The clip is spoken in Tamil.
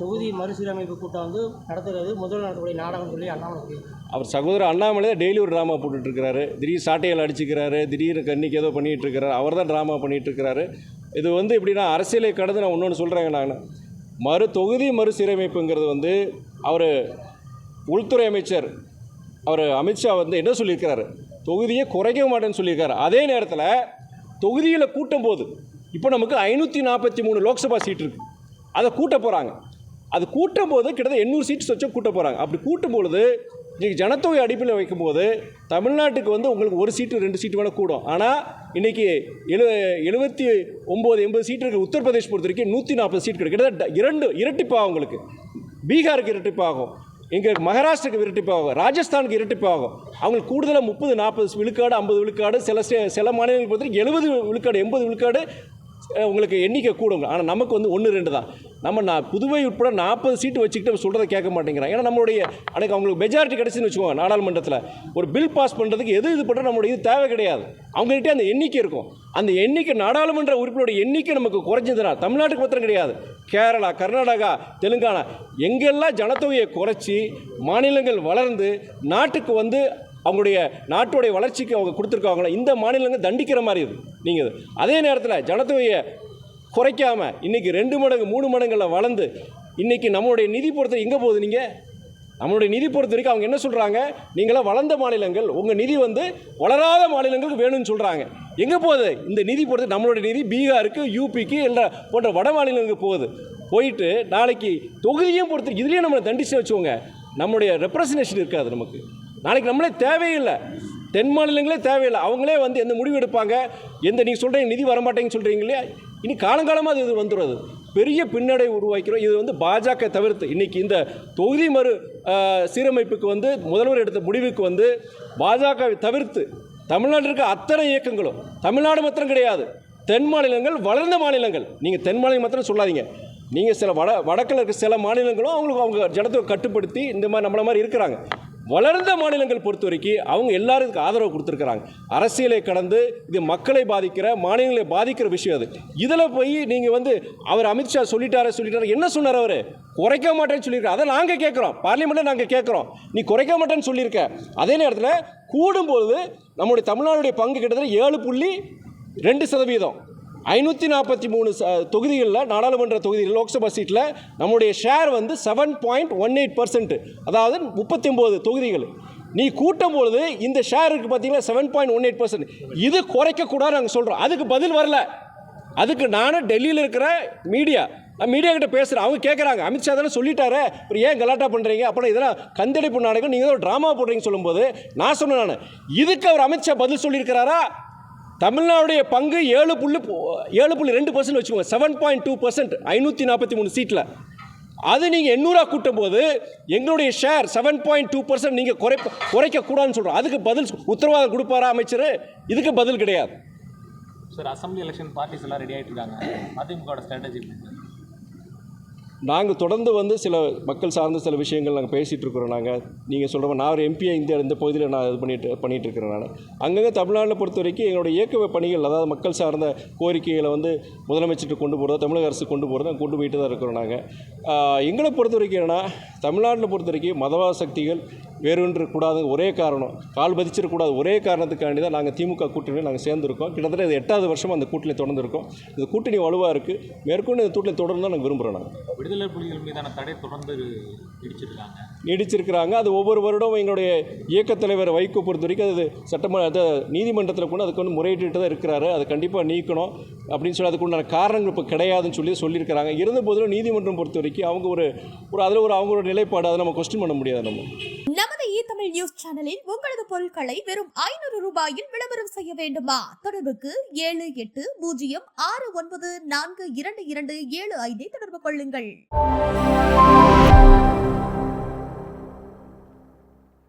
தொகுதி மறுசீரமைப்பு கூட்டம் வந்து நடத்துறது முதல் நடத்தக்கூடிய நாடகம் சொல்லி அண்ணாமலை அவர் சகோதரர் அண்ணாமலை டெய்லி ஒரு ட்ராமா போட்டுட்ருக்கிறாரு. திடீர் சாட்டையில் அடிச்சுக்கிறாரு, திடீர்னு கண்ணிக்கு ஏதோ பண்ணிகிட்டு இருக்கிறாரு. அவர் தான் ட்ராமா பண்ணிகிட்ருக்கிறாரு. இது வந்து எப்படின்னா அரசியலை கடந்து நான் ஒன்று சொல்கிறேங்க. நான் தொகுதி மறுசீரமைப்புங்கிறது வந்து அவர் உள்துறை அமைச்சர் அவர் அமித்ஷா வந்து என்ன சொல்லியிருக்கிறாரு, தொகுதியை குறைக்க மாட்டேன்னு சொல்லியிருக்காரு. அதே நேரத்தில் தொகுதியில் கூட்டும் போது இப்போ நமக்கு 543 லோக்சபா சீட் இருக்குது, அதை கூட்ட போகிறாங்க. அது கூட்டும் போது கிட்டத்தட்ட 800 சீட்ஸ் வச்சு கூட்ட போகிறாங்க. அப்படி கூட்டும் பொழுது இன்றைக்கி ஜனத்தொகை அடிப்பில் வைக்கும்போது தமிழ்நாட்டுக்கு வந்து உங்களுக்கு 1 சீட்டு 2 சீட்டு வேணால் கூடும். ஆனால் இன்றைக்கி 79-80 சீட்டு இருக்குது. உத்தரப்பிரதேஷ் பொறுத்த வரைக்கும் 140 சீட் கிடைக்கும். கிட்டத்தட்ட இரட்டிப்பாகும். உங்களுக்கு பீகாருக்கு இரட்டிப்பாகும், இங்கே மகாராஷ்டிராவுக்கு இரட்டிப்பாகும், ராஜஸ்தானுக்கு இரட்டிப்பாகும். அவங்களுக்கு கூடுதலாக 30-40 விழுக்காடு 50 விழுக்காடு சில மாநிலங்கள் பொறுத்த வரைக்கும் 70 விழுக்காடு 80 விழுக்காடு உங்களுக்கு எண்ணிக்கை கூடுங்க. ஆனால் நமக்கு வந்து 1-2 தான். நான் புதுவை உட்பட 40 சீட்டு வச்சுக்கிட்டு சொல்கிறத கேட்க மாட்டேங்கிறேன். ஏன்னா நம்மளுடைய அன்றைக்கி அவங்களுக்கு மெஜாரிட்டி கிடச்சின்னு வச்சுக்கோங்க. நாடாளுமன்றத்தில் ஒரு பில் பாஸ் பண்ணுறதுக்கு இது பண்ணுற நம்மளுடைய இது தேவை கிடையாது. அவங்கள்ட்ட அந்த எண்ணிக்கை இருக்கும். அந்த எண்ணிக்கை நாடாளுமன்ற உறுப்பினருடைய எண்ணிக்கை நமக்கு குறைஞ்சதுனா தமிழ்நாட்டுக்கு மாத்திரம் கிடையாது, கேரளா, கர்நாடகா, தெலுங்கானா எங்கெல்லாம் ஜனத்தொகையை குறைச்சி மாநிலங்கள் வளர்ந்து நாட்டுக்கு வந்து அவங்களுடைய நாட்டுடைய வளர்ச்சிக்கு அவங்க கொடுத்துருக்காங்களோ இந்த மாநிலங்கள் தண்டிக்கிற மாதிரி இது நீங்கள். அதே நேரத்தில் ஜனத்தொகையை குறைக்காமல் இன்றைக்கி 2 மடங்கு 3 மடங்கில் வளர்ந்து இன்றைக்கி நம்மளுடைய நிதி பொறுத்த எங்கே போகுது? நம்மளுடைய நிதி பொறுத்த வரைக்கும் அவங்க என்ன சொல்கிறாங்க, நீங்களாம் வளர்ந்த மாநிலங்கள், உங்கள் நிதி வந்து வளராத மாநிலங்களுக்கு வேணும்னு சொல்கிறாங்க. எங்கே போகுது இந்த நிதி பொறுத்து? நம்மளுடைய நிதி பீகாருக்கு, யூபிக்கு என்ற போன்ற வட மாநிலங்களுக்கு போயிட்டு நாளைக்கு தொகுதியும் பொறுத்து இதுலேயும் நம்மளை தண்டிச்சு வச்சுக்கோங்க. நம்மளுடைய ரெப்ரசன்டேஷன் இருக்காது நமக்கு. நாளைக்கு நம்மளே தேவையில்லை, தென் மாநிலங்களே தேவையில்லை. அவங்களே வந்து எந்த முடிவு எடுப்பாங்க, நீங்கள் சொல்கிறீங்க நிதி வரமாட்டேங்கன்னு சொல்கிறீங்க இல்லையா, இனி காலங்காலமாக இது வந்துடுறது பெரிய பின்னடை உருவாக்கிறோம். இது வந்து பாஜக தவிர்த்து இன்றைக்கி இந்த தொகுதி சீரமைப்புக்கு வந்து முதல்வர் எடுத்த முடிவுக்கு வந்து பாஜகவை தவிர்த்து தமிழ்நாட்டில் இருக்க அத்தனை இயக்கங்களும், தமிழ்நாடு மாத்திரம் கிடையாது, தென் மாநிலங்கள் வளர்ந்த மாநிலங்கள், நீங்கள் தென் மாநிலம் மாத்திரம் சொல்லாதீங்க, நீங்கள் சில வடக்கில் இருக்க சில மாநிலங்களும் அவங்க ஜனத்தை கட்டுப்படுத்தி இந்த மாதிரி நம்மள மாதிரி இருக்கிறாங்க. வளர்ந்த மாநிலங்கள் பொறுத்த வரைக்கும் அவங்க எல்லாருக்கும் ஆதரவு கொடுத்துருக்குறாங்க. அரசியலை கடந்து இது மக்களை பாதிக்கிற, மாநிலங்களை பாதிக்கிற விஷயம் அது. இதில் போய் நீங்கள் வந்து அவர் அமித்ஷா சொல்லிட்டாரு என்ன சொன்னார்? அவர் குறைக்க மாட்டேன்னு சொல்லியிருக்காரு. அதை நாங்கள் கேட்குறோம், பார்லிமெண்ட்டில் நாங்கள் கேட்குறோம், நீ குறைக்க மாட்டேன்னு சொல்லியிருக்க. அதே நேரத்தில் கூடும்போது நம்முடைய தமிழ்நாடுடைய பங்கு கிட்டத்தட்ட 7.2%. 543 தொகுதிகளில், நாடாளுமன்ற தொகுதிகள், லோக்சபா சீட்டில் நம்முடைய ஷேர் வந்து 7.18%. அதாவது 39 தொகுதிகள். நீ கூட்டும் பொழுது இந்த ஷேர் இருக்குது பார்த்தீங்களா 7.18%. இது குறைக்கக்கூடாது நாங்கள் சொல்கிறோம். அதுக்கு பதில் வரல. அதுக்கு நானும் டெல்லியில் இருக்கிற மீடியா கிட்ட பேசுகிறேன். அவங்க கேட்குறாங்க, அமித்ஷா தானே சொல்லிட்டாரு, அப்புறம் ஏன் கலாட்டா பண்ணுறீங்க, அப்புறம் இதெல்லாம் கந்தடிப்பு நாடகம், நீங்கள் ஒரு ட்ராமா போடுறீங்கன்னு சொல்லும்போது நான் சொன்னேன், இதுக்கு அவர் அமித்ஷா பதில் சொல்லியிருக்கிறாரா? தமிழ்நாடுடைய பங்கு 7.2% வச்சுக்கோங்க, 7.2%, 543 சீட்டில். அது நீங்கள் 800 கூட்டும் போது எங்களுடைய ஷேர் 7.2% நீங்கள் குறைக்கக்கூடாதுன்னு சொல்கிறோம். அதுக்கு பதில் உத்தரவாதம் கொடுப்பாரா அமைச்சர்? இதுக்கு பதில் கிடையாது. சார், அசம்பிளி எலெக்ஷன் பார்ட்டிஸ் எல்லாம் ரெடி ஆகிட்டு இருக்காங்க. அதிமுக ஸ்ட்ராட்டஜி நாங்கள் தொடர்ந்து வந்து சில மக்கள் சார்ந்த சில விஷயங்கள் நாங்கள் பேசிகிட்டு இருக்கிறோம். நீங்கள் சொல்கிற நான் ஒரு எம்பியை இந்த பகுதியில் நான் இது பண்ணிகிட்டு இருக்கிறேன். நான் அங்கங்கே தமிழ்நாட்டில் பொறுத்த வரைக்கும் எங்களுடைய இயக்க பணிகள், அதாவது மக்கள் சார்ந்த கோரிக்கைகளை வந்து முதலமைச்சர்கிட்ட கொண்டு போகிறதா, தமிழக அரசு கொண்டு போகிறதா கொண்டு போயிட்டு தான் இருக்கிறோம். எங்களை பொறுத்த வரைக்கும் என்னென்னா, தமிழ்நாட்டில் பொறுத்த வரைக்கும் மதவாத சக்திகள் வேறுன்று கூடாது ஒரே காரணம், கால் பதிச்சிடக்கூடாது ஒரே காரணத்துக்காண்டி தான் நாங்கள் திமுக கூட்டணியில் நாங்கள் சேர்ந்துருக்கோம். கிட்டத்தட்ட இது 8வது வருஷமாக அந்த கூட்டணி தொடர்ந்துருக்கோம். இந்த கூட்டணி வலுவாக இருக்குது. மேற்கொண்டு இந்த கூட்டணி தொடர்ந்து தான் நாங்கள் விரும்புகிறோம். விடுதலை புலிகள் மீதான தடை தொடர்ந்து நீடிச்சிருக்கிறாங்க. அது ஒவ்வொரு வருடம் எங்களுடைய இயக்கத் தலைவர் வைகோ பொறுத்த வரைக்கும் அது நீதிமன்றத்தில் கூட அதுக்கு வந்து முறையிட்டு தான் இருக்கிறாரு. அது கண்டிப்பாக நீக்கணும் அப்படின்னு சொல்லி அதுக்குண்டான காரணங்கள் இப்போ கிடையாதுன்னு சொல்லியிருக்கிறாங்க. இருந்த போதிலும் நீதிமன்றம் பொறுத்த வரைக்கும் அவங்க ஒரு அதில் அவங்களோட நிலைப்பாடு, அதை நம்ம கொஸ்டின் பண்ண முடியாது. நமது தமிழ் நியூஸ் சேனலில் உங்களது பொருட்களை வெறும் 500 ரூபாயில் விளம்பரம் செய்ய வேண்டுமா? தொடர்புக்கு 7806942275 தொடர்பு கொள்ளுங்கள்.